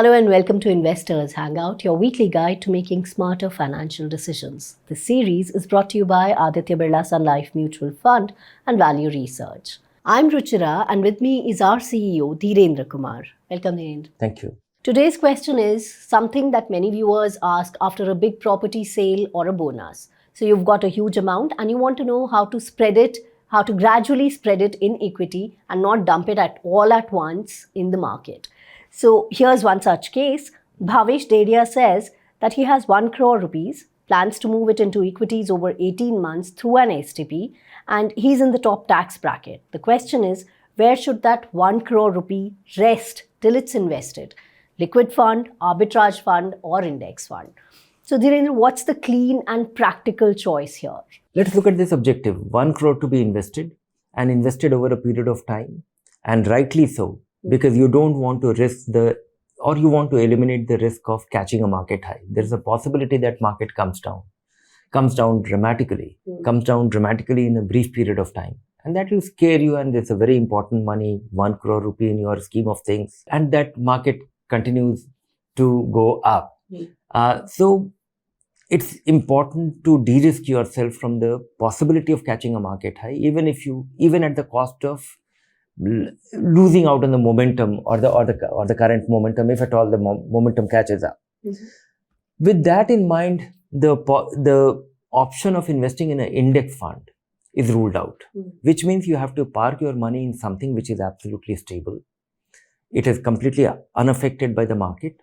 Hello and welcome to Investors Hangout, your weekly guide to making smarter financial decisions. This series is brought to you by Aditya Birla Sun Life Mutual Fund and Value Research. I'm Ruchira and with me is our CEO, Dhirendra Kumar. Welcome, Dhirendra. Thank you. Today's question is something that many viewers ask after a big property sale or a bonus. So you've got a huge amount and you want to know how to spread it, how to gradually spread it in equity and not dump it all at once in the market. So here's one such case. Bhavesh Dedia says that he has 1 crore rupees, plans to move it into equities over 18 months through an STP, and he's in the top tax bracket. The question is, where should that 1 crore rupee rest till it's invested? Liquid fund, arbitrage fund, or index fund? So Dhirendra, what's the clean and practical choice here? Let's look at this objective. 1 crore to be invested and invested over a period of time, and rightly so. Because you don't want to risk you want to eliminate the risk of catching a market high. There's a possibility that market comes down dramatically in a brief period of time. And that will scare you, and it's a very important money, 1 crore rupee in your scheme of things. And that market continues to go up. So it's important to de-risk yourself from the possibility of catching a market high, even at the cost of losing out on the momentum or the current momentum, if at all the momentum catches up. Mm-hmm. With that in mind, the option of investing in an index fund is ruled out, which means you have to park your money in something which is absolutely stable. It is completely unaffected by the market,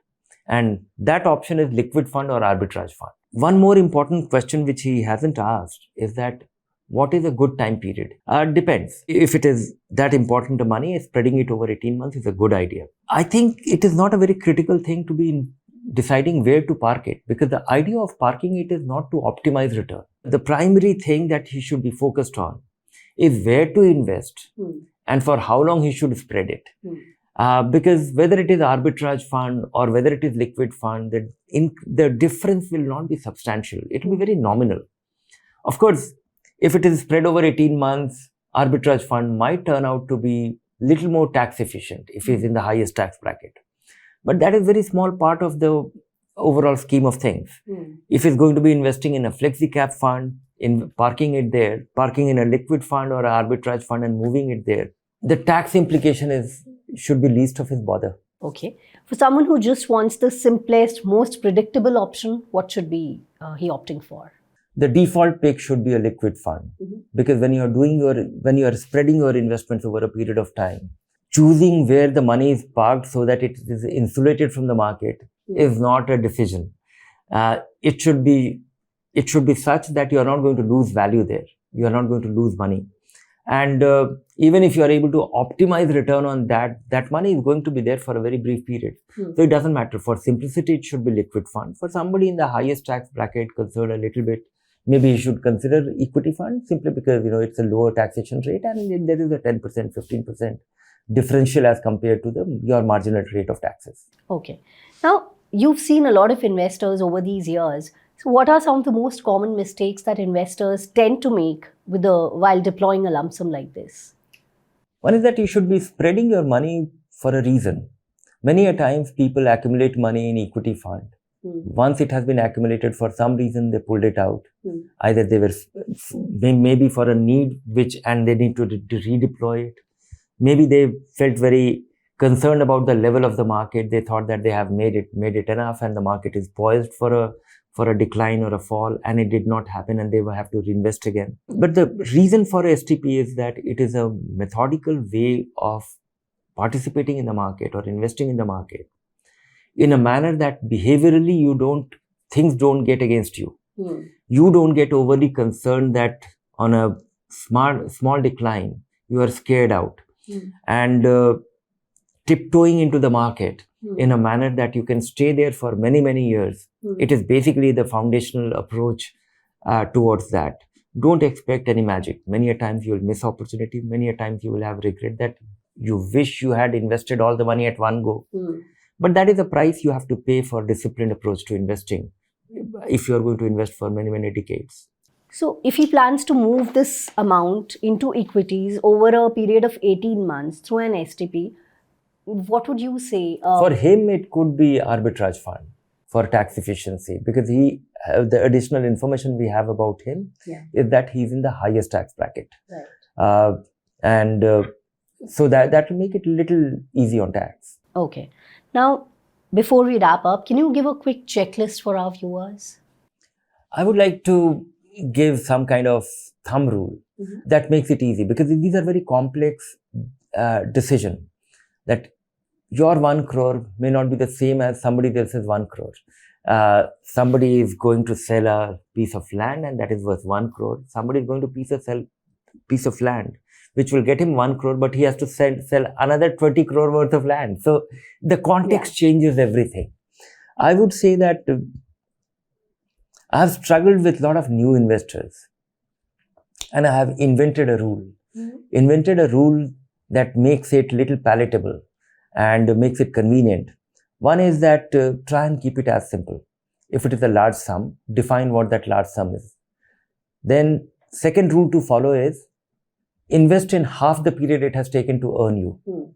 and that option is liquid fund or arbitrage fund. One more important question which he hasn't asked is that what is a good time period? Depends. If it is that important money, spreading it over 18 months is a good idea. I think it is not a very critical thing to be deciding where to park it, because the idea of parking it is not to optimize return. The primary thing that he should be focused on is where to invest and for how long he should spread it. Because whether it is arbitrage fund or whether it is liquid fund, the difference will not be substantial. It will be very nominal. Of course, if it is spread over 18 months, arbitrage fund might turn out to be little more tax efficient if it's in the highest tax bracket. But that is very small part of the overall scheme of things. If it's going to be investing in a flexi cap fund, in parking it there, parking in a liquid fund or an arbitrage fund and moving it there, the tax implication should be least of his bother. Okay. For someone who just wants the simplest, most predictable option, what should be he opting for? The default pick should be a liquid fund, because when you are spreading your investments over a period of time, choosing where the money is parked so that it is insulated from the market is not a decision. It should be such that you are not going to lose value there. You are not going to lose money. And even if you are able to optimize return on that money is going to be there for a very brief period. So it doesn't matter. For simplicity, it should be liquid fund. For somebody in the highest tax bracket concerned a little bit, maybe you should consider equity fund, simply because it's a lower taxation rate and there is a 10%, 15% differential as compared to your marginal rate of taxes. Okay. Now, you've seen a lot of investors over these years. So what are some of the most common mistakes that investors tend to make while deploying a lump sum like this? One is that you should be spreading your money for a reason. Many a times people accumulate money in equity fund. Once it has been accumulated, for some reason they pulled it out. Either they were maybe for a need and they need to redeploy it. Maybe they felt very concerned about the level of the market. They thought that they have made it enough and the market is poised for a decline or a fall, and it did not happen and they will have to reinvest again. But the reason for STP is that it is a methodical way of participating in the market or investing in the market in a manner that behaviorally things don't get against you. You don't get overly concerned that on a small decline, you are scared out and tiptoeing into the market in a manner that you can stay there for many, many years. It is basically the foundational approach towards that. Don't expect any magic. Many a times you will miss opportunity. Many a times you will have regret that you wish you had invested all the money at one go. But that is the price you have to pay for disciplined approach to investing if you are going to invest for many, many decades. So if he plans to move this amount into equities over a period of 18 months through an STP, what would you say? For him, it could be arbitrage fund for tax efficiency, because the additional information we have about him is that he's in the highest tax bracket. Right. And so that will make it a little easy on tax. Okay. Now, before we wrap up, can you give a quick checklist for our viewers? I would like to give some kind of thumb rule that makes it easy, because these are very complex decisions. That your 1 crore may not be the same as somebody else's 1 crore. Somebody is going to sell a piece of land and that is worth 1 crore. Somebody is going to sell piece of land which will get him 1 crore, but he has to sell another 20 crore worth of land. So the context changes everything. I would say that I have struggled with a lot of new investors, and I have invented a rule. Invented a rule that makes it little palatable and makes it convenient. One is that try and keep it as simple. If it is a large sum, define what that large sum is. Then second rule to follow is invest in half the period it has taken to earn you.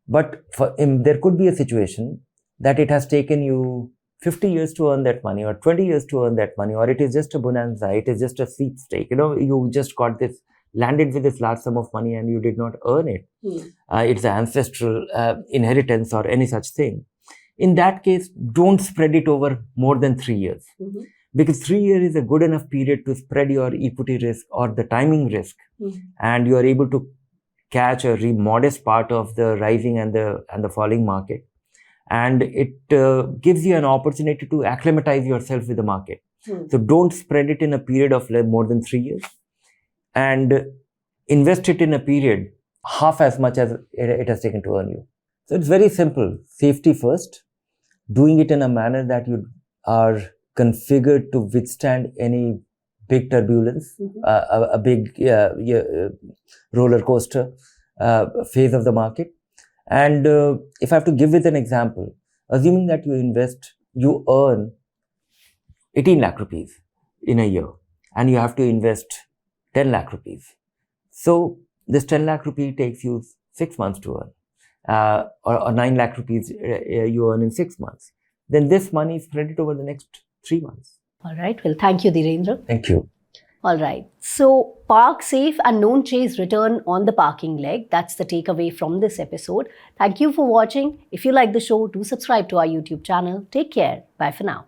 But there could be a situation that it has taken you 50 years to earn that money, or 20 years to earn that money, or it is just a bonanza, it is just a sweepstake. You just landed with this large sum of money and you did not earn it. It's an ancestral inheritance or any such thing. In that case, don't spread it over more than 3 years. Because 3 years is a good enough period to spread your equity risk or the timing risk. And you are able to catch a modest part of the rising and the falling market. And it gives you an opportunity to acclimatize yourself with the market. So don't spread it in a period of more than 3 years. And invest it in a period half as much as it has taken to earn you. So it's very simple. Safety first. Doing it in a manner that you are configured to withstand any big turbulence, a big roller coaster phase of the market. And if I have to give it an example, assuming that you earn 18 lakh rupees in a year, and you have to invest 10 lakh rupees. So this 10 lakh rupee takes you 6 months to earn, or 9 lakh rupees you earn in 6 months. Then this money is spread it over the next 3 months. All right. Well, thank you, Dhirendra. Thank you. All right. So park safe and don't chase return on the parking leg. That's the takeaway from this episode. Thank you for watching. If you like the show, do subscribe to our YouTube channel. Take care. Bye for now.